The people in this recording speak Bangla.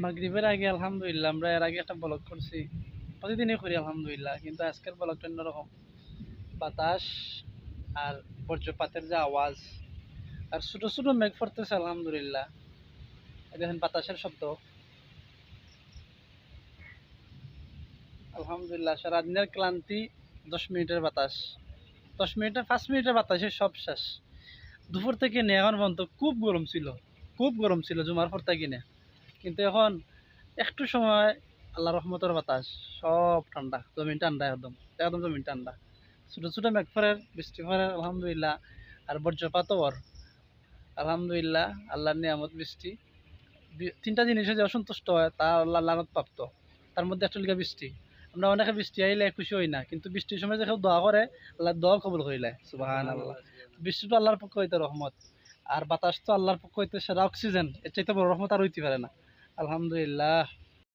মাগরিবের আগে আলহামদুলিল্লাহ আমরা এর আগে একটা ব্লগ করছি। প্রতিদিনই করি আলহামদুলিল্লাহ, কিন্তু আজকের ব্লগটা অন্যরকম। বাতাস আর বজ্রপাতের যে আওয়াজ আর ছোট ছোট মেঘ পড়তেছে আলহামদুলিল্লাহ। এই দেখেন বাতাসের শব্দ। আলহামদুলিল্লাহ সারাদিনের ক্লান্তি 10 মিনিটের বাতাস, 10 মিনিটের 5 মিনিটের বাতাসে সব শেষ। দুপুর থেকে নিয়ে এখন পর্যন্ত খুব গরম ছিল, খুব গরম ছিল জুমার পর থেকে নিয়ে, কিন্তু এখন একটু সময় আল্লাহ রহমতের বাতাস, সব ঠান্ডা, জমিন ঠান্ডা, একদম একদম জমিন ঠান্ডা। ছোটো ছোটো মেঘ পড়ে, বৃষ্টি পড়ে আলহামদুলিল্লাহ। আর বজ্রপাতও ওর আলহামদুলিল্লাহ। আল্লাহর নিয়ামত বৃষ্টি। তিনটা জিনিসে যে অসন্তুষ্ট হয় তা আল্লাহ লানত প্রাপ্ত, তার মধ্যে একটা লিখা বৃষ্টি। আমরা অনেকে বৃষ্টি আইলে খুশি হই না, কিন্তু বৃষ্টির সময় যে কেউ দোয়া করে আল্লাহ দোয়া কবুল করিলে সুবহান আল্লাহ। বৃষ্টি তো আল্লাহর পক্ষ হইতে রহমত, আর বাতাস তো আল্লাহর পক্ষ হইতে সেরা অক্সিজেন, এর চাইতে বড় রহমত আর হইতে পারে না। আলহামদুলিল্লাহ।